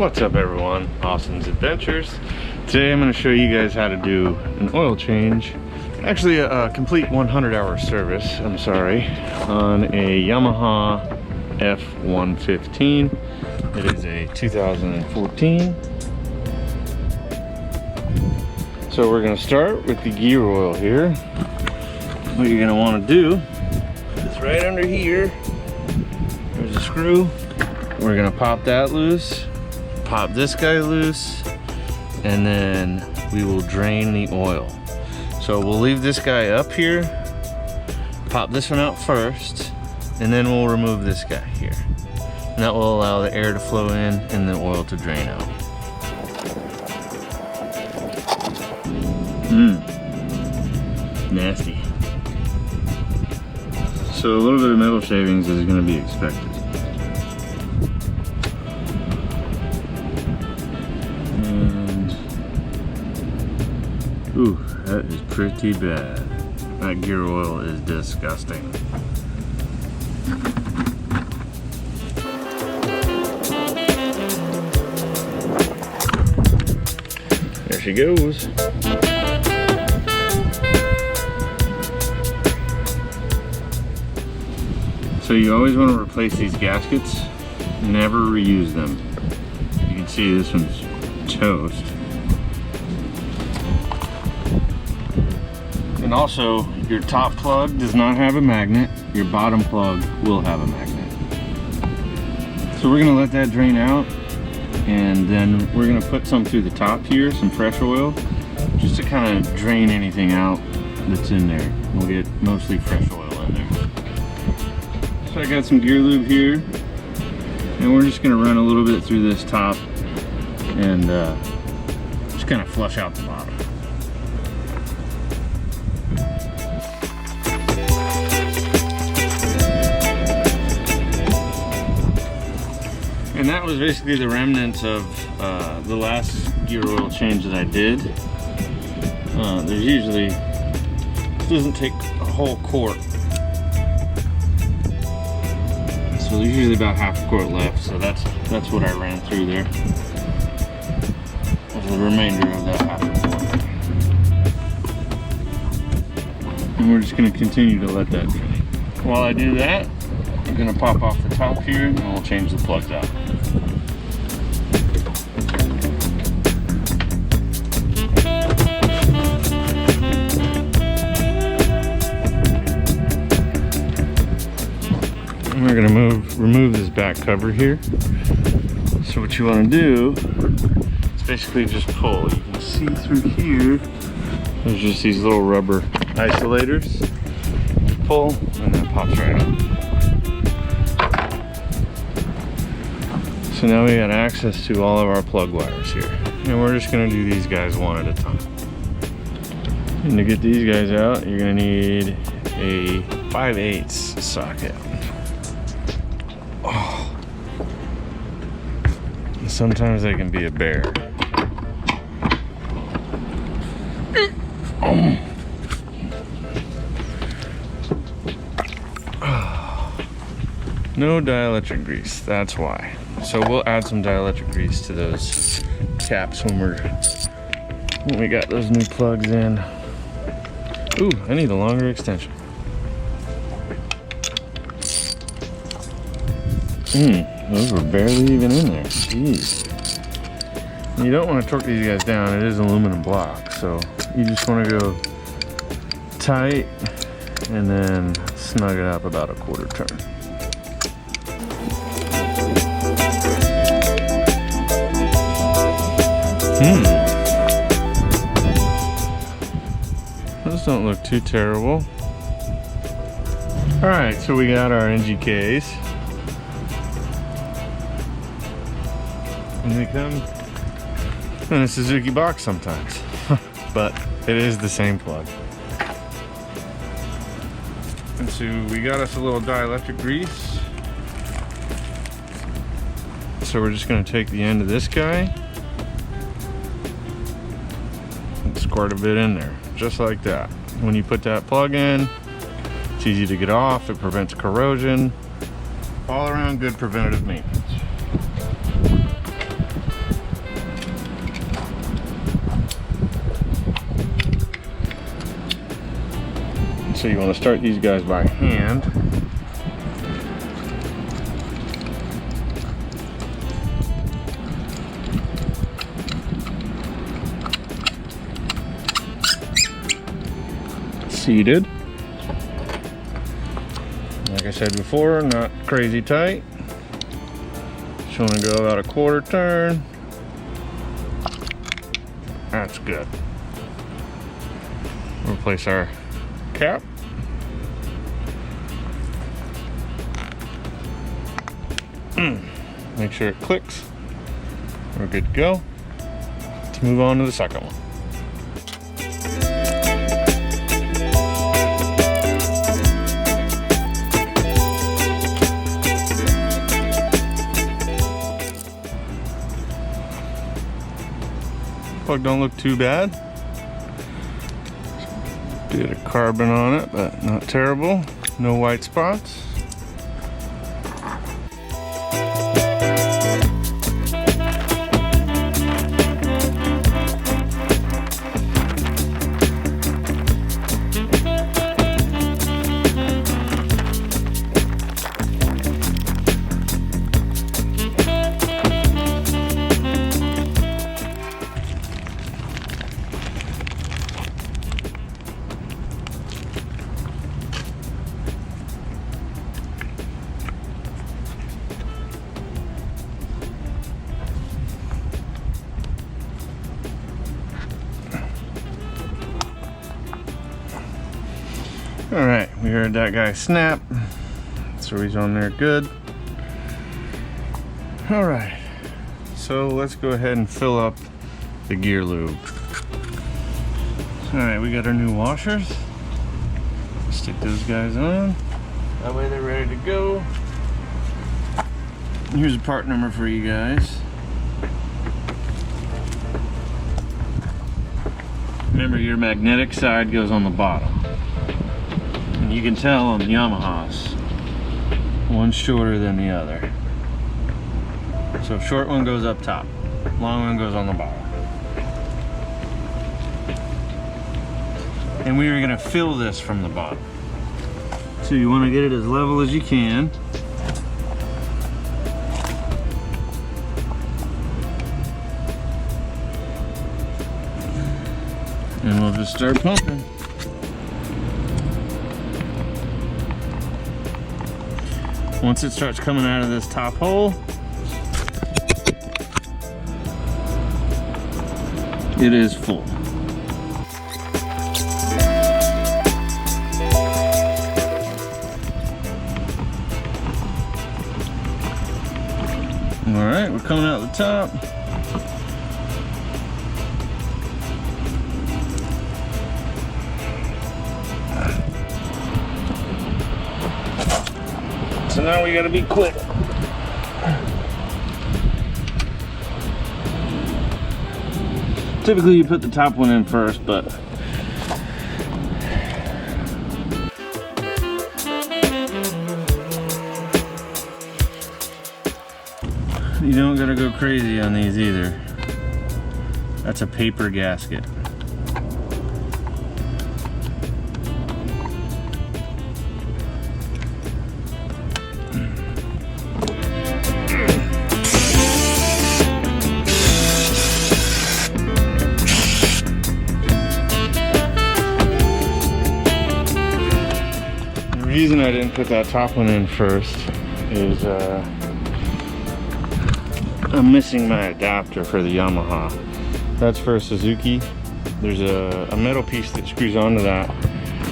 What's up everyone, Austin's Adventures. Today I'm going to show you guys how to do an oil change. Actually a complete 100-hour service, I'm sorry, on a Yamaha F115. It is a 2014. So we're going to start with the gear oil here. What you're going to want to do is right under here, there's a screw. We're going to pop that loose. Pop this guy loose, and then we will drain the oil. So we'll leave this guy up here, pop this one out first, and then we'll remove this guy here. And that will allow the air to flow in and the oil to drain out. Nasty. So a little bit of metal shavings is going to be expected. Ooh, that is pretty bad. That gear oil is disgusting. There she goes. So you always want to replace these gaskets, never reuse them. You can see this one's toast. And also, your top plug does not have a magnet, your bottom plug will have a magnet. So we're gonna let that drain out, and then we're gonna put some through the top here, some fresh oil, just to kind of drain anything out that's in there. We'll get mostly fresh oil in there. So I got some gear lube here, and we're just gonna run a little bit through this top and just kind of flush out the bottom. And that was basically the remnants of the last gear oil change that I did. There's usually, it doesn't take a whole quart. So there's usually about half a quart left, so that's what I ran through there. There's the remainder of that half a quart. And we're just gonna continue to let that drain. While I do that, I'm gonna pop off the top here and we'll change the plugs out. And we're gonna remove this back cover here. So what you wanna do is basically just pull. You can see through here, there's just these little rubber isolators. Pull and that pops right up. So now we got access to all of our plug wires here. And we're just gonna do these guys one at a time. And to get these guys out, you're gonna need a 5/8 socket. Oh. And sometimes they can be a bear. No dielectric grease, that's why. So we'll add some dielectric grease to those caps when we got those new plugs in. Ooh, I need a longer extension. Those were barely even in there. Jeez. You don't want to torque these guys down. It is aluminum block, so you just want to go tight and then snug it up about a quarter turn. Those don't look too terrible. Alright, so we got our NGKs. And they come in a Suzuki box sometimes. But it is the same plug. And so we got us a little dielectric grease. So we're just going to take the end of this guy and squirt a bit in there, just like that. When you put that plug in, it's easy to get off, it prevents corrosion. All around good preventative maintenance. So you want to start these guys by hand. Seated. Like I said before, not crazy tight. Just want to go about a quarter turn. That's good. Replace our cap. Make sure it clicks. We're good to go. Let's move on to the second one. Plug don't look too bad. Bit of carbon on it, but not terrible. No white spots. All right, we heard that guy snap, so he's on there good. All right, so let's go ahead and fill up the gear lube. All right, we got our new washers. Stick those guys on. That way they're ready to go. Here's a part number for you guys. Remember, your magnetic side goes on the bottom. And you can tell on the Yamahas, one's shorter than the other. So short one goes up top, long one goes on the bottom. And we are gonna fill this from the bottom. So you wanna get it as level as you can. And we'll just start pumping. Once it starts coming out of this top hole, it is full. All right, we're coming out the top. So now we gotta be quick. Typically you put the top one in first, but you don't gotta go crazy on these either. That's a paper gasket. The reason I didn't put that top one in first is I'm missing my adapter for the Yamaha. That's for a Suzuki. There's a metal piece that screws onto that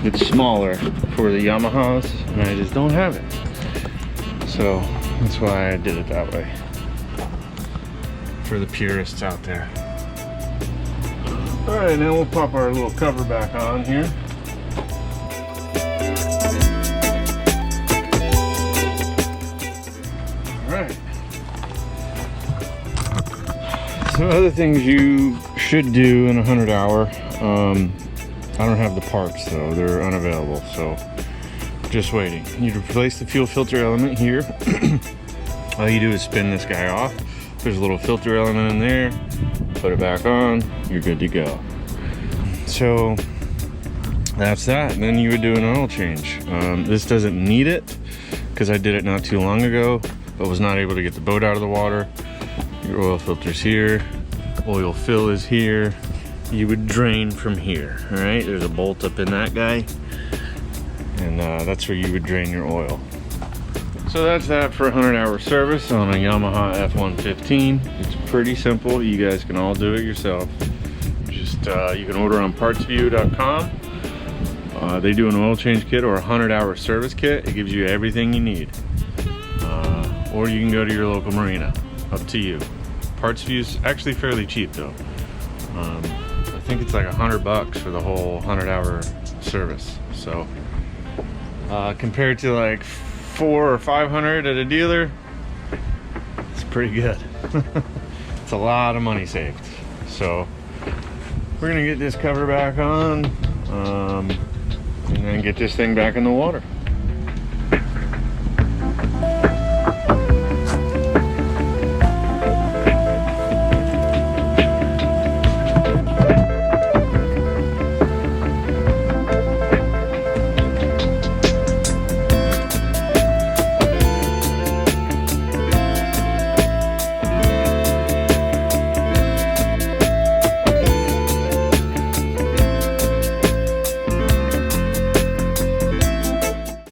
that's smaller for the Yamahas, and I just don't have it. So that's why I did it that way. For the purists out there. All right, now we'll pop our little cover back on here. So other things you should do in a 100 hour, I don't have the parts though, they're unavailable, so just waiting. You replace the fuel filter element here. All you do is spin this guy off. There's a little filter element in there, put it back on, you're good to go. So that's that. And then you would do an oil change. This doesn't need it because I did it not too long ago, but was not able to get the boat out of the water. Your oil filter's here, oil fill is here. You would drain from here, all right? There's a bolt up in that guy, and that's where you would drain your oil. So that's that for a 100-hour service on a Yamaha F115. It's pretty simple. You guys can all do it yourself. Just you can order on partsview.com. They do an oil change kit or a 100-hour service kit. It gives you everything you need. Or you can go to your local marina. Up to you. Parts View's actually fairly cheap though. I think it's like $100 for the whole 100-hour service. So compared to like $400 or $500 at a dealer, it's pretty good. It's a lot of money saved. So we're gonna get this cover back on and then get this thing back in the water.